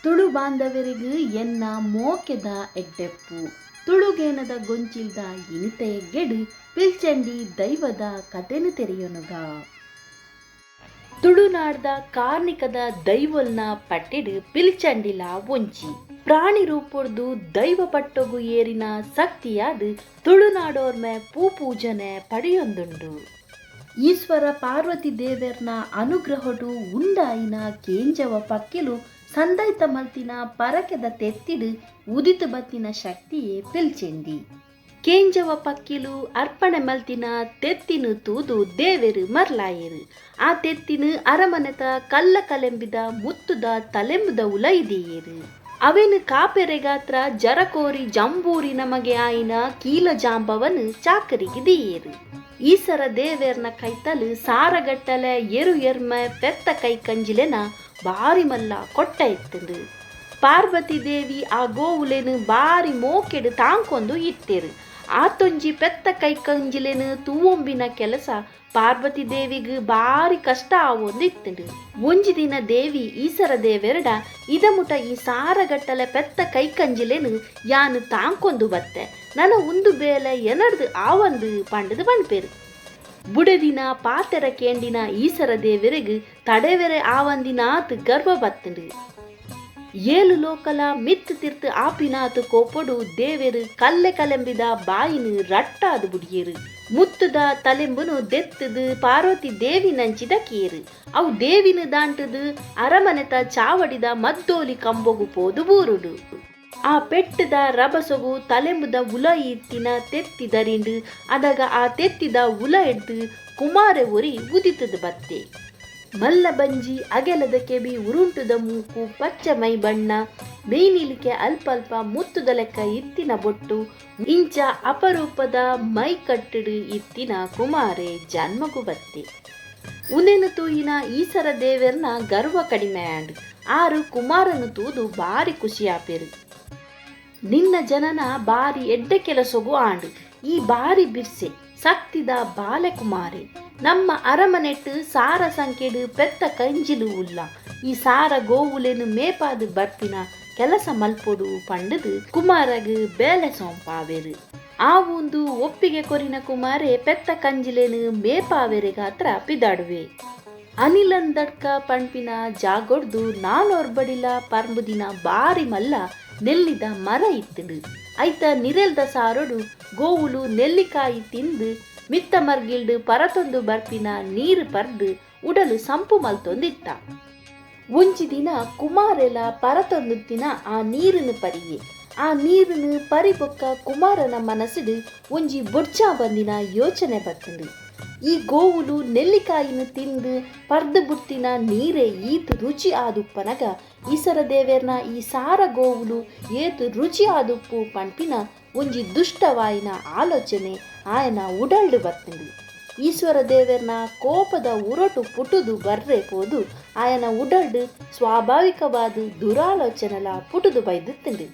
ತುಳು ಬಾಂಧವರಿಗೂ ಎನ್ನ ಮೋಕೆದ ಎಡ್ಡೆಪ್ಪು ತುಳುಗೇನದ ಗೊಂಚಿಲ್ದ ಇನಿತ ಎಗ್ಗೆಡು ಪಿಲ್ಚಂಡಿ ದೈವದ ಕತೆನು ತೆರೆಯೊನುಗ. ತುಳುನಾಡ್ದ ಕಾರ್ಣಿಕದ ದೈವಲ್ನ ಪಟ್ಟೆಡು ಪಿಲ್ಚಂಡಿಲ ಒಂಚಿ ಪ್ರಾಣಿ ರೂಪೊರ್ದು ದೈವ ಪಟ್ಟೊಗು ಏರಿನ ಶಕ್ತಿಯಾದ ತುಳುನಾಡೋರ್ಮೆ ಪೂಜನೆ ಪಡೆಯೊಂದುಂಡು. ಈಶ್ವರ ಪಾರ್ವತಿ ದೇವರ್ನ ಅನುಗ್ರಹಡು ಉಂಡಾಯಿನ ಕೇಂಜವ ಪಕ್ಕೆಲು ಸಂದೈತ ಮಲ್ತಿನ ಪರಕೆದ ತೆತ್ತಿಡು ಉದಿತು ಬತ್ತಿನ ಶಕ್ತಿಯೇ ಪಿಲ್ಚೆಂಡಿ. ಕೇಂಜವ ಪಕ್ಕಿಲು ಅರ್ಪಣೆ ಮಲ್ತಿನ ತೆತ್ತಿನ ತೂದು ದೇವೆರು ಮರ್ಲಾಯರು. ಆ ತೆತ್ತಿನ ಅರಮನೆತ ಕಲ್ಲ ಕಲೆಂಬಿದ ಮುತ್ತುದ ತಲೆಂಬುದ ಉಲೈದಿಯೇರು. ಅವೇನು ಕಾಪೆರೆಗಾತ್ರ ಜರಕೋರಿ ಜಂಬೂರಿ ನಮಗೆ ಆಯಿನ ಕೀಲ ಜಾಂಬವನು ಚಾಕರಿಗೆ ದಿಯೇರು. ಈಸರ ದೇವೇರ್ನ ಕೈತಲು ಸಾರಗಟ್ಟಲೆ ಎರು ಎರ್ಮ ಪೆತ್ತ ಕೈ ಕಂಜಿಲೆನ ಬಾರಿ ಮಲ್ಲ ಕೊಟ್ಟ ಎತ್ತಂದು. ಪಾರ್ವತಿ ದೇವಿ ಆ ಗೋವುಲೆನು ಬಾರಿ ಮೋಕೆಡು ತಾಂಕೊಂದು ಇಟ್ಟೇರು. ಆತೊಂಜಿ ಪೆತ್ತ ಕೈ ಕಂಜಿಲೆನು ತೂವೊಂಬಿನ ಕೆಲಸ ಪಾರ್ವತಿ ದೇವಿಗೆ ಬಾರಿ ಕಷ್ಟ ಆವೊಂದು ಇತ್ತಂಡು. ಒಂಜಿ ದಿನ ದೇವಿ ಈಸರ ದೇವೆರಡ ಇದಮುಟ ಈ ಸಾರಗಟ್ಟಲೆ ಪೆತ್ತ ಕೈ ಕಂಜಿಲೆನು ಯಾನು ತಾಂಕೊಂದು ಬತ್ತೆ ನನ್ನ ಒಂದು ಬೇಲೆ ಎನರ್ದು ಆವಂದು ಪಂಡದು ಬಣ್ಪೇರು. ಬುಡದಿನ ಪಾತೆರ ಕೇಂಡಿನ ಈಸರ ದೇವರೆಗೆ ತಡೆವೆರೆ ಆವಂದಿನಾತ್ ಗರ್ವ ಬತ್ತಂಡು. ಏಳು ಲೋಕಲ ಮಿತ್ತು ತಿರ್ತು ಆಪಿನಾತು ಕೋಪೊಡು ದೇವೆರು ಕಲ್ಲೆ ಕಲೆಂಬಿದ ಬಾಯಿನು ರಟ್ಟಾದು ಬುಡಿಯೇರು. ಮುತ್ತುದ ತಲೆಂಬುನು ದೆತ್ತದು ಪಾರ್ವತಿ ದೇವಿ ನಂಚಿದ ಕೇರು. ಅವು ದೇವಿನ ದಾಂಟದು ಅರಮನೆತ ಚಾವಡಿದ ಮದ್ದೋಲಿ ಕಂಬೊಗು ಪೋದು ಬೂರುಡು. ಆ ಪೆಟ್ಟದ ರಭಸೊಗು ತಲೆಂಬುದ ಉಲ ಇತ್ತಿನ ತೆತ್ತಿದರಿಂಡು ಅದಾಗ ಆ ತೆತ್ತಿದ ಉಲ ಎಡ್ದು ಕುಮಾರೆ ಒರಿ ಉದಿತದ ಬತ್ತೆ. ಮಲ್ಲ ಬಂಜಿ ಅಗೆಲದ ಕೆಬಿ ಉರುಂಟುದ ಮೂಕು ಪಚ್ಚ ಮೈ ಬಣ್ಣ ಮೇನಿಲಿಕೆ ಅಲ್ಪ ಅಲ್ಪ ಮುತ್ತುದ ಲೆಕ್ಕ ಇತ್ತಿನ ಬೊಟ್ಟು ಇಂಚ ಅಪರೂಪದ ಮೈ ಕಟ್ಟಡು ಇತ್ತಿನ ಕುಮಾರೆ ಜನ್ಮಗು ಬತ್ತೆ. ಉನೆನು ತೂಯಿನ ಈಸರ ದೇವೆರ್ನ ಗರ್ವ ಕಡಿಮೆ ಆಂಡು ಆರು ಕುಮಾರನು ತೂದು ಬಾರಿ ಖುಷಿಯಾಪೇರು. ನಿನ್ನ ಜನನ ಬಾರಿ ಎಡ್ಡೆ ಕೆಲಸೊಗು ಆಂಡು ಈ ಬಾರಿ ಬಿರ್ಸೆ ಸಕ್ತಿದ ಬಾಲೆಕುಮಾರೆ ನಮ್ಮ ಅರಮನೆಟ್ಟು ಸಾರ ಸಂಖ್ಯೆಡು ಪೆತ್ತ ಕಂಜಿಲು ಉಲ್ಲ ಈ ಸಾರ ಗೋವುಲೆನು ಮೇಪಾದು ಬರ್ತಿನ ಕೆಲಸ ಮಲ್ಪೊಡು ಪಂಡದು ಕುಮಾರಗು ಬೇಲೆ ಸೋಂಪಾವೆರು. ಆ ಒಂದು ಒಪ್ಪಿಗೆ ಕೊರಿನ ಕುಮಾರೆ ಪೆತ್ತ ಕಂಜಿಲೆನು ಮೇಪಾವೆರೆಗಾತ್ರ ಪಿದಾಡುವೆ. ಅನಿಲಂದಡ್ಕ ಪಂಪಿನ ಜಾಗೊಡ್ದು ನಾನೋರ್ಬಡಿಲ ಪರ್ಬುದಿನ ಬಾರಿ ಮಲ್ಲ ನೆಲ್ಲಿದ ಮರ ಇತ್ತುಡು. ಐತ ನಿರೆಲ್ದ ಸಾರೊಡು ಗೋವುಲು ನೆಲ್ಲಿಕಾಯಿ ತಿಂದು ಮಿತ್ತ ಮರ್ಗಿಲ್ಡು ಪರತೊಂದು ಬರ್ಪಿನ ನೀರು ಪರ್ದು ಉಡಲು ಸಂಪು ಮಲ್ತೊಂದಿತ್ತ. ಒಂಜಿ ದಿನ ಕುಮಾರೆಲ ಪರತೊಂದುತ್ತಿನ ಆ ನೀರಿನ ಪರಿಯೆ. ಆ ನೀರಿನ ಪರಿಬೊಕ್ಕ ಕುಮಾರನ ಮನಸ್ಸುಡು ಒಂಜಿ ಬೊಡ್ಚಾ ಬಂದಿನ ಯೋಚನೆ ಬರ್ತುಂಡು. ಈ ಗೋವುಲು ನೆಲ್ಲಿಕಾಯಿನ ತಿಂದು ಪರ್ದು ಬುಟ್ಟಿನ ನೀರೇ ಈತು ರುಚಿ ಆದುಪ್ಪನಗ ಈಸರ ದೇವೇರ್ನ ಈ ಸಾರ ಗೋವುಲು ಏತು ರುಚಿ ಆದುಪ್ಪು ಪಂಪಿನ ಒಂಜಿ ದುಷ್ಟವಾಯಿನ ಆಲೋಚನೆ ಆಯನ ಉಡಲ್ಡು ಬರ್ತುಂಡು. ಈಶ್ವರ ದೇವೇರ್ನ ಕೋಪದ ಉರಟು ಪುಟುದು ಬರ್ರೆ ಪೋದು ಆಯನ ಉಡಲ್ಡು ಸ್ವಾಭಾವಿಕವಾದ ದುರಾಲೋಚನೆಲ ಪುಟುದು ಬೈದುತ್ತುಂಡು.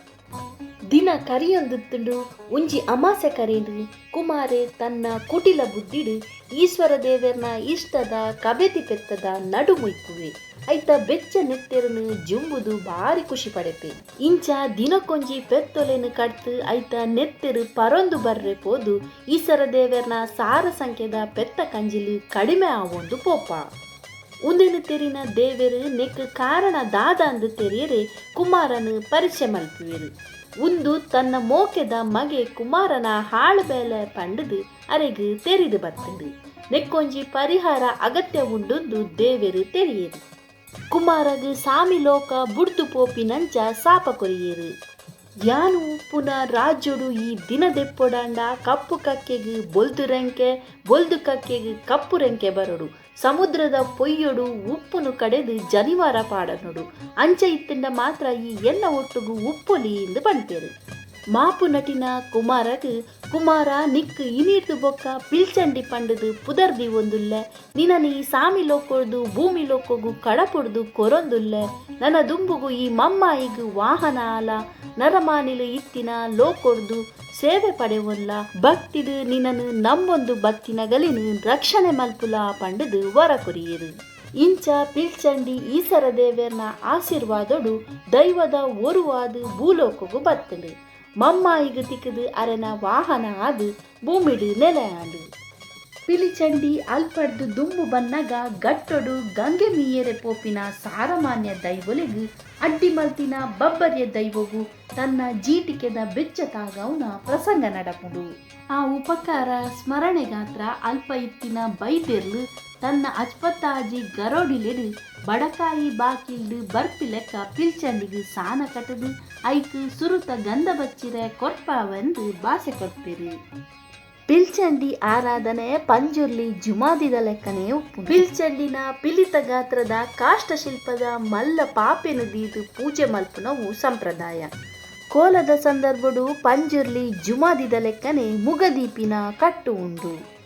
ದಿನ ಕರಿಯೊಂದುತ್ತುಂಡು ಒಂಜಿ ಅಮಾಸೆ ಕರೆಂಡು ಕುಮಾರೆ ತನ್ನ ಕುಟಿಲ ಬುದ್ಧಿಡು ಈಶ್ವರ ದೇವೇರ್ನ ಇಷ್ಟದ ಕಬೆತಿ ಪೆತ್ತದ ನಡು ಮುಯ್ಪುವೆ. ಐತ ಬೆಚ್ಚ ನೆತ್ತೆರನು ಜುಂಬುದು ಬಾರಿ ಖುಷಿ ಪಡೆಪೆ. ಇಂಚ ದಿನಕ್ಕೊಂಜಿ ಪೆತ್ತೊಲೆನು ಕಡ್ತು ಐತ ನೆತ್ತೆರು ಪರೊಂದು ಬರ್ರೆ ಪೋದು ಈಶ್ವರ ದೇವೇರ್ನ ಸಾರ ಸಂಖ್ಯೆದ ಪೆತ್ತ ಕಂಜಿಲು ಕಡಿಮೆ ಆವೊಂದು ಪೋಪ. ಉಂದೆನು ತೆರಿನ ದೇವೆರು ನೆಕ್ ಕಾರಣ ದಾದ ಅಂದು ತೆರೆಯರೆ ಕುಮಾರನು ಪರೀಕ್ಷೆ ಮಲ್ಪುವೆರು. ಒಂದು ತನ್ನ ಮೋಕೆದ ಮಗೆ ಕುಮಾರನ ಹಾಳು ಬೇಲೆ ಪಂಡದು ಅರೆಗು ತೆರಿದು ಬತ್ತುಂಡು. ನೆಕ್ಕೊಂಜಿ ಪರಿಹಾರ ಅಗತ್ಯ ಉಂಡುಂದು ದೇವೆರು ತೆರೆಯರು. ಕುಮಾರಗು ಸಾಮಿ ಲೋಕ ಬುಡ್ದು ಪೋಪಿನಂಚ ಸಾಪ ಕೊರಿಯರು. ಯಾನು ಉಪ್ಪುನ ರಾಜ್ಯಡು ಈ ದಿನ ದೆಪ್ಪೊಡಾಂಡ ಕಪ್ಪು ಕಕ್ಕೆಗು ಬೊಲ್ದು ರೆಂಕೆ ಬೊಲ್ದು ಕಕ್ಕೆಗು ಕಪ್ಪು ರೆಂಕೆ ಬರಡು ಸಮುದ್ರದ ಪೊಯ್ಯೊಡು ಉಪ್ಪುನು ಕಡೆದು ಜನಿವಾರ ಪಾಡನೊಡು ಅಂಚ ಇತ್ತಿಂದ ಮಾತ್ರ ಈ ಎನ್ನ ಒಟ್ಟುಗು ಉಪ್ಪೊಲಿ ಎಂದು ಪಂತೇರು. ಮಾಪು ನಟಿನ ಕುಮಾರಗು ಕುಮಾರ ನಿಕ್ಕು ಇನೀರ್ದು ಬೊಕ್ಕ ಪಿಲ್ಚಂಡಿ ಪಂಡದು ಪುದರ್ದಿ ಒಂದುಲ್ಲೆ ನಿನನಿ ಸಾಮಿ ಲೋಕೊಡ್ದು ಭೂಮಿ ಲೋಕೊಗು ಕಡಪೊಡ್ದು ಕೊರೊಂದುಲ್ಲೆ ನನ್ನ ದುಂಬುಗು ಈ ಮಮ್ಮಾಯಿಗು ವಾಹನ ಆಲ ನರಮಾನಿಲು ಇತ್ತಿನ ಲೋಕೊಡ್ದು ಸೇವೆ ಪಡೆವೊಲ್ಲ ಭಕ್ತಿಡು ನಿನ್ನನು ನಂಬೊಂದು ಭಕ್ತಿನಗಲಿನು ರಕ್ಷಣೆ ಮಲ್ಪುಲ ಪಂಡದು ವರ ಕೊರಿಯರು. ಇಂಚ ಪಿಲ್ಚಂಡಿ ಈಸರ ದೇವೇರ್ನ ಆಶೀರ್ವಾದಡು ದೈವದ ಒರುವಾದು ಭೂಲೋಕಗೂ ಬತ್ತಲು ಮಮ್ಮಾಯಿಗೆ ತಿಕ್ಕದು ಅರೆನ ವಾಹನ ಆದು ಭೂಮಿಡು ನೆಲೆಯಾಡು. ಪಿಲಿಚಂಡಿ ಅಲ್ಪಡ್ದು ದುಂಬು ಬನ್ನಗ ಗಟ್ಟೊಡು ಗಂಗೆ ಮೀಯರೆ ಪೋಪಿನ ಸಾರಮಾನ್ಯ ದೈವಲಿಗು ಅಡ್ಡಿ ಮಲ್ತಿನ ಬಬ್ಬರ್ಯ ದೈವಗೂ ತನ್ನ ಜೀಟಿಕೆದ ಬೆಚ್ಚತಾಗವನ ಪ್ರಸಂಗ ನಡಪುಡು. ಆ ಉಪಕಾರ ಸ್ಮರಣೆಗಾತ್ರ ಅಲ್ಪ ಇತ್ತಿನ ಬೈತೆರ್ಲು ತನ್ನ ಅಚ್ಪತ್ತಾಜಿ ಗರೋಡಿಲೆಡು ಬಡಕಾಯಿ ಬಾಕಿಲ್ಡು ಬರ್ಪಿ ಲೆಕ್ಕ ಪಿಲ್ಚಂಡಿಗೆ ಸಾನ ಕಟದು ಐಕು ಸುರುತ ಗಂಧ ಬಚ್ಚಿರೆ ಕೊರ್ಪಾವೆಂದು ಭಾಷೆ ಕೊಡ್ತೀರಿ. ಪಿಲ್ಚಂಡಿ ಆರಾಧನೆ ಪಂಜುರ್ಲಿ ಜುಮಾದಿದ ಲೆಕ್ಕನೇ ಉಪ್ಪು. ಪಿಲ್ಚಂಡಿನ ಪಿಲಿತ ಗಾತ್ರದ ಕಾಷ್ಟಶಿಲ್ಪದ ಮಲ್ಲ ಪಾಪೆನು ದೀದು ಪೂಜೆ ಮಲ್ಪುನವು ಸಂಪ್ರದಾಯ. ಕೋಲದ ಸಂದರ್ಭಡು ಪಂಜುರ್ಲಿ ಜುಮಾದಿದ ಲೆಕ್ಕನೆ ಮುಗದೀಪಿನ ಕಟ್ಟು ಉಂಡು.